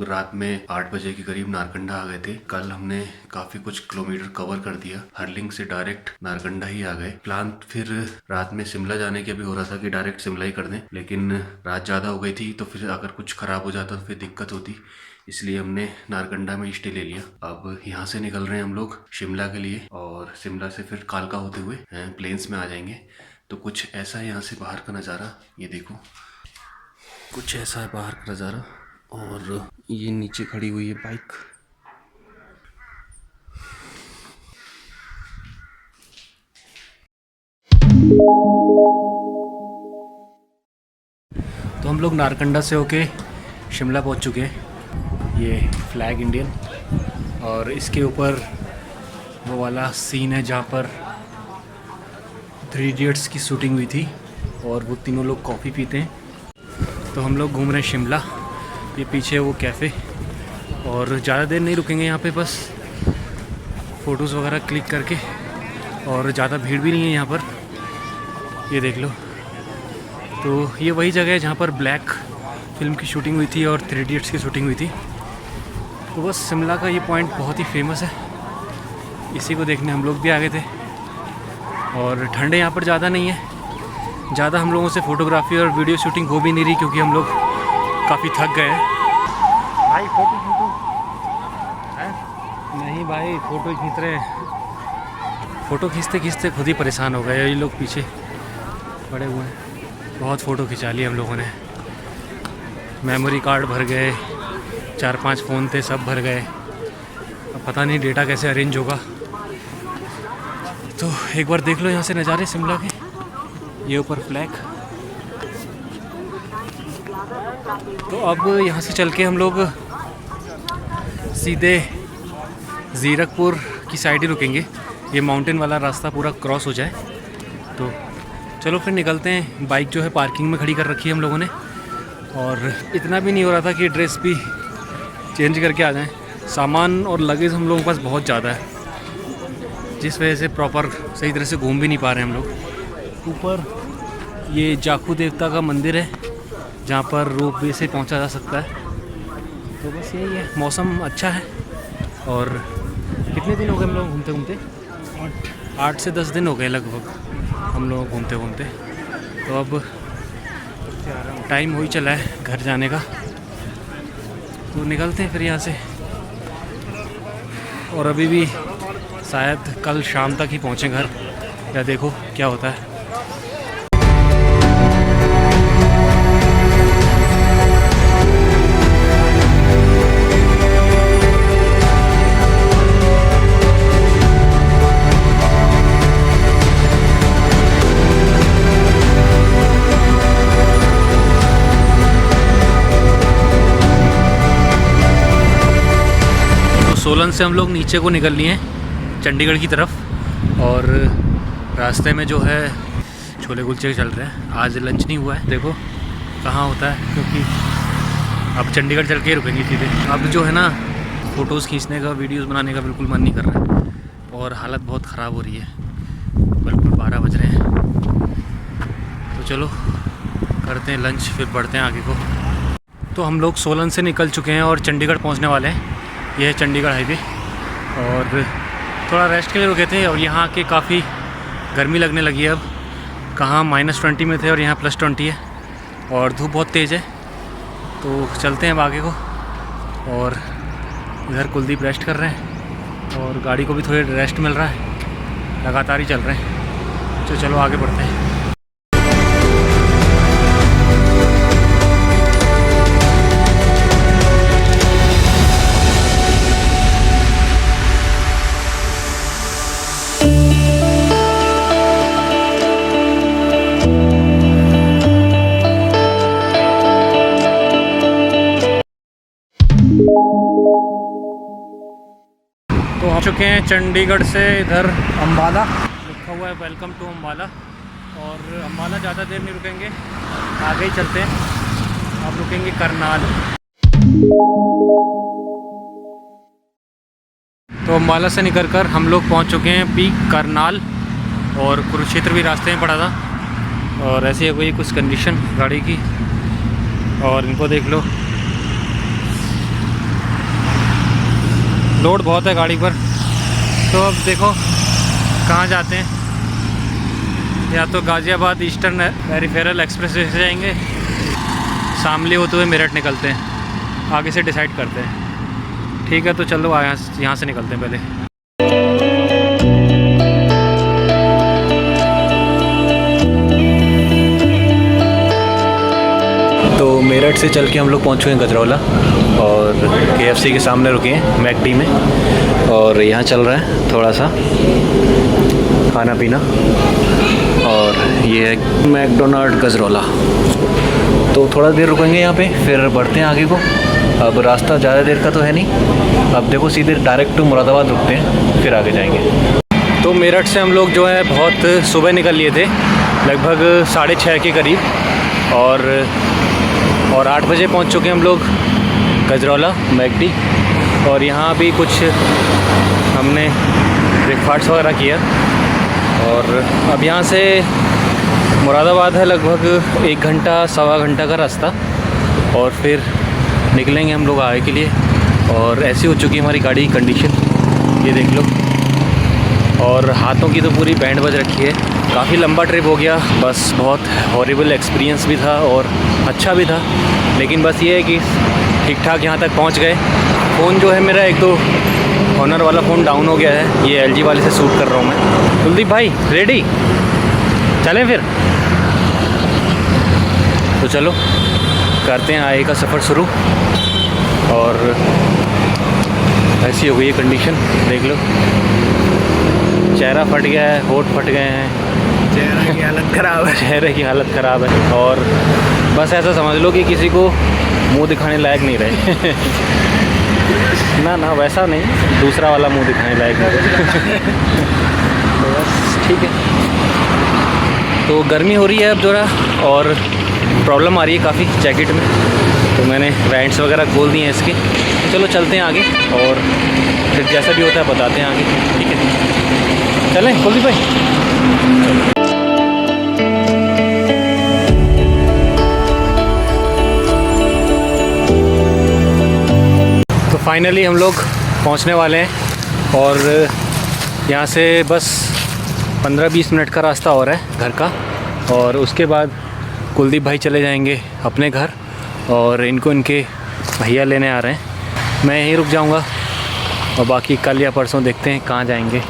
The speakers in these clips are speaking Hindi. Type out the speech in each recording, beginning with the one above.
रात में 8 बजे के करीब नारकंडा आ गए थे। कल हमने काफी कुछ किलोमीटर कवर कर दिया। हरलिंग से डायरेक्ट नारकंडा ही आ गए। प्लान फिर रात में शिमला जाने के भी हो रहा था कि डायरेक्ट शिमला ही कर दें, लेकिन रात ज़्यादा हो गई थी तो फिर अगर कुछ ख़राब हो जाता तो फिर दिक्कत होती, इसलिए हमने नारकंडा में स्टे ले लिया। अब यहाँ से निकल रहे हैं हम लोग शिमला के लिए और शिमला से फिर कालका होते हुए प्लेन्स में आ जाएंगे। तो कुछ ऐसा है यहाँ से बाहर का नज़ारा, ये देखो कुछ ऐसा है बाहर का नज़ारा। और ये नीचे खड़ी हुई है बाइक। तो हम लोग नारकंडा से होके शिमला पहुंच चुके हैं। ये फ्लैग इंडियन और इसके ऊपर वो वाला सीन है जहाँ पर 3 इडियट्स की शूटिंग हुई थी और वो तीनों लोग कॉफ़ी पीते हैं। तो हम लोग घूम रहे हैं शिमला। ये पीछे वो कैफ़े और ज़्यादा देर नहीं रुकेंगे यहाँ पे, बस फ़ोटोज़ वगैरह क्लिक करके। और ज़्यादा भीड़ भी नहीं है यहाँ पर, ये देख लो। तो ये वही जगह है जहाँ पर ब्लैक फिल्म की शूटिंग हुई थी और 3 इडियट्स की शूटिंग हुई थी। तो बस शिमला का ये पॉइंट बहुत ही फेमस है, इसी को देखने हम लोग भी आ गए थे। और ठंडे यहाँ पर ज़्यादा नहीं है, ज़्यादा हम लोगों से फ़ोटोग्राफी और वीडियो शूटिंग हो भी नहीं रही क्योंकि हम लोग काफ़ी थक गए हैं। भाई फ़ोटो खींचो है? नहीं भाई फ़ोटो खींच रहे हैं। फ़ोटो खींचते खींचते खुद ही परेशान हो गए। ये लोग पीछे पड़े हुए हैं। बहुत फ़ोटो खिंचा लिए हम लोगों ने। मेमोरी कार्ड भर गए, 4-5 फ़ोन थे सब भर गए। अब पता नहीं डेटा कैसे अरेंज होगा। तो एक बार देख लो यहाँ से नज़ारे शिमला के। ये ऊपर फ्लैग। तो अब यहाँ से चल के हम लोग सीधे ज़ीरकपुर की साइड ही रुकेंगे। ये माउंटेन वाला रास्ता पूरा क्रॉस हो जाए तो चलो फिर निकलते हैं। बाइक जो है पार्किंग में खड़ी कर रखी है हम लोगों ने। और इतना भी नहीं हो रहा था कि ड्रेस भी चेंज करके आ जाएं। सामान और लगेज हम लोगों के पास बहुत ज़्यादा है, जिस वजह से प्रॉपर सही तरह से घूम भी नहीं पा रहे हैं हम लोग। ऊपर ये जाखू देवता का मंदिर है जहाँ पर रोप वे से पहुँचा जा सकता है। तो बस यही है, मौसम अच्छा है। और कितने दिन हो गए हम लोग घूमते घूमते? 8 से 10 दिन हो गए लगभग हम लोग घूमते घूमते। तो अब टाइम हो ही चला है घर जाने का, तो निकलते हैं फिर यहाँ से। और अभी भी शायद कल शाम तक ही पहुँचें घर, या देखो क्या होता है। सोलन से हम लोग नीचे को निकल लिए हैं चंडीगढ़ की तरफ। और रास्ते में जो है छोले कुलचे चल रहे हैं। आज लंच नहीं हुआ है, देखो कहाँ होता है, क्योंकि अब चंडीगढ़ चल के ही रुकेंगे सीधे। अब जो है ना फ़ोटोज़ खींचने का, वीडियोज़ बनाने का बिल्कुल मन नहीं कर रहा है और हालत बहुत ख़राब हो रही है। बिल्कुल 12 बज रहे हैं। तो चलो करते हैं लंच, फिर बढ़ते हैं आगे को। तो हम लोग सोलन से निकल चुके हैं और चंडीगढ़ पहुँचने वाले हैं। यह है चंडीगढ़ हाईवे। और थोड़ा रेस्ट के लिए रुके थे और यहाँ के काफ़ी गर्मी लगने लगी है अब। कहाँ -20 में थे और यहाँ +20 है और धूप बहुत तेज़ है। तो चलते हैं अब आगे को। और इधर कुलदीप रेस्ट कर रहे हैं और गाड़ी को भी थोड़ी रेस्ट मिल रहा है, लगातार ही चल रहे हैं। तो चलो आगे बढ़ते हैं। तो हम चुके हैं चंडीगढ़ से इधर अम्बाला, लिखा हुआ है वेलकम टू अम्बाला। और अम्बाला ज़्यादा देर नहीं रुकेंगे, आगे ही चलते हैं। अब रुकेंगे करनाल। तो अम्बाला से निकल कर हम लोग पहुंच चुके हैं पीक करनाल। और कुरुक्षेत्र भी रास्ते में पड़ा था। और ऐसी है कोई कुछ कंडीशन गाड़ी की, और इनको देख लो। लोड बहुत है गाड़ी पर। तो अब देखो कहाँ जाते हैं, या तो Ghaziabad eastern peripheral express way से जाएंगे, शामली होते हुए मेरठ निकलते हैं, आगे से डिसाइड करते हैं। ठीक है तो चलो यहाँ से निकलते हैं पहले। तो मेरठ से चल के हम लोग पहुँच गए गजरौला और KFC के सामने रुके हैं मैकडी में, और यहाँ चल रहा है थोड़ा सा खाना पीना, और ये है मैकडोनाल्ड गजरौला। तो थोड़ा देर रुकेंगे यहाँ पे, फिर बढ़ते हैं आगे को। अब रास्ता ज़्यादा देर का तो है नहीं, अब देखो सीधे डायरेक्ट टू मुरादाबाद रुकते हैं, फिर आगे जाएंगे। तो मेरठ से हम लोग जो है बहुत सुबह निकल लिए थे, लगभग 6:30 के करीब, और 8 बजे पहुँच चुके हम लोग गजरौला मैकडी। और यहाँ भी कुछ हमने ब्रेकफास्ट वगैरह किया, और अब यहाँ से मुरादाबाद है लगभग 1 घंटा सवा घंटा का रास्ता, और फिर निकलेंगे हम लोग आगे के लिए। और ऐसी हो चुकी है हमारी गाड़ी की कंडीशन, ये देख लो, और हाथों की तो पूरी बैंड बज रखी है। काफ़ी लंबा ट्रिप हो गया, बस बहुत हॉरिबल एक्सपीरियंस भी था और अच्छा भी था, लेकिन बस ये है कि ठीक ठाक यहाँ तक पहुँच गए। फ़ोन जो है मेरा एक तो ऑनर वाला फ़ोन डाउन हो गया है, ये LG वाले से शूट कर रहा हूँ मैं। कुलदीप भाई रेडी, चलें फिर? तो चलो करते हैं आगे का सफ़र शुरू। और ऐसी हो गई है कंडीशन, देख लो, चेहरा फट गया है, होठ फट गए हैं, चेहरे की हालत ख़राब है। चेहरे की हालत ख़राब है, और बस ऐसा समझ लो कि किसी को मुंह दिखाने लायक नहीं रहे। ना वैसा नहीं, दूसरा वाला मुंह दिखाने लायक नहीं। तो बस ठीक है। तो गर्मी हो रही है अब ज़रा, और प्रॉब्लम आ रही है काफ़ी जैकेट में, तो मैंने वेंट्स वगैरह खोल दिए हैं इसके। चलो चलते हैं आगे, और फिर जैसा भी होता है बताते हैं आगे। ठीक है चलें कुलदीप भाई? तो फाइनली हम लोग पहुंचने वाले हैं, और यहाँ से बस 15-20 मिनट का रास्ता और है घर का, और उसके बाद कुलदीप भाई चले जाएंगे अपने घर, और इनको इनके भैया लेने आ रहे हैं। मैं यहीं रुक जाऊंगा, और बाकी कल या परसों देखते हैं कहाँ जाएंगे।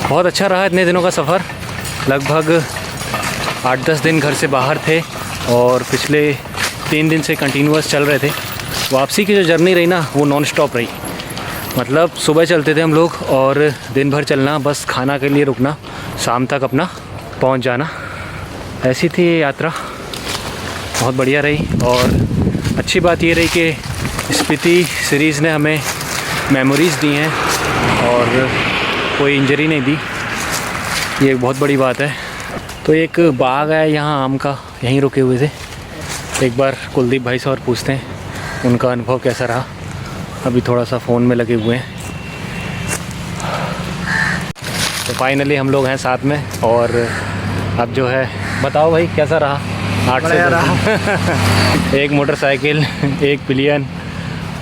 बहुत अच्छा रहा इतने दिनों का सफ़र, लगभग 8-10 दिन घर से बाहर थे, और पिछले 3 दिन से कंटिन्यूअस चल रहे थे। वापसी की जो जर्नी रही ना, वो नॉन स्टॉप रही, मतलब सुबह चलते थे हम लोग, और दिन भर चलना, बस खाना के लिए रुकना, शाम तक अपना पहुंच जाना। ऐसी थी ये यात्रा, बहुत बढ़िया रही। और अच्छी बात ये रही कि स्पीति सीरीज़ ने हमें मेमोरीज़ दी हैं, और कोई इंजरी नहीं दी, ये बहुत बड़ी बात है। तो एक बाग है यहाँ आम का, यहीं रुके हुए थे। एक बार कुलदीप भाई से और पूछते हैं उनका अनुभव कैसा रहा। अभी थोड़ा सा फ़ोन में लगे हुए हैं। तो फाइनली हम लोग हैं साथ में, और अब जो है बताओ भाई कैसा रहा? 8 से रहा। एक मोटरसाइकिल, एक पिलियन,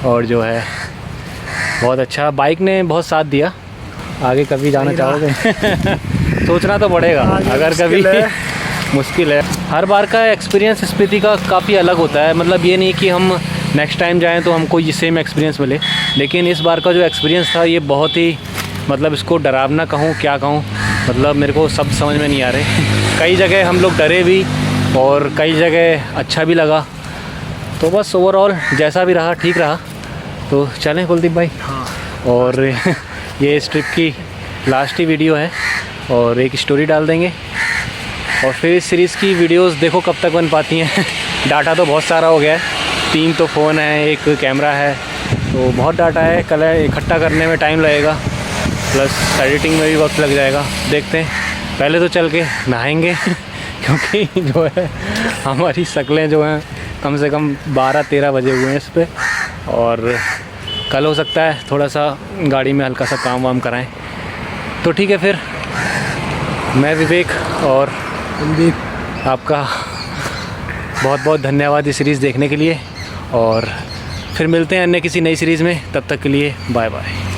और जो है बहुत अच्छा, बाइक ने बहुत साथ दिया। आगे कभी जाना चाहोगे? सोचना तो पड़ेगा, अगर कभी मुश्किल है। हर बार का एक्सपीरियंस स्पीति का काफ़ी अलग होता है, मतलब ये नहीं कि हम नेक्स्ट टाइम जाएं तो हमको ये सेम एक्सपीरियंस मिले, लेकिन इस बार का जो एक्सपीरियंस था ये बहुत ही, मतलब इसको डरावना कहूँ क्या कहूँ, मतलब मेरे को शब्द समझ में नहीं आ रहे। कई जगह हम लोग डरे भी, और कई जगह अच्छा भी लगा। तो बस ओवरऑल जैसा भी रहा ठीक रहा। तो चलें कुलदीप भाई? हाँ। और ये इस ट्रिप की लास्ट ही वीडियो है, और एक स्टोरी डाल देंगे, और फिर इस सीरीज़ की वीडियोस देखो कब तक बन पाती हैं। डाटा तो बहुत सारा हो गया है, 3 तो फ़ोन है, एक कैमरा है, तो बहुत डाटा है, कल इकट्ठा करने में टाइम लगेगा, प्लस एडिटिंग में भी वक्त लग जाएगा। देखते हैं, पहले तो चल के नहाएंगे क्योंकि जो है हमारी शक्लें जो हैं कम से कम 12-13 बजे हुए हैं इस पर, और कल हो सकता है थोड़ा सा गाड़ी में हल्का सा काम वाम कराएं। तो ठीक है, फिर मैं विवेक और कुलदीप आपका बहुत बहुत धन्यवाद इस सीरीज़ देखने के लिए, और फिर मिलते हैं अन्य किसी नई सीरीज़ में। तब तक के लिए बाय बाय।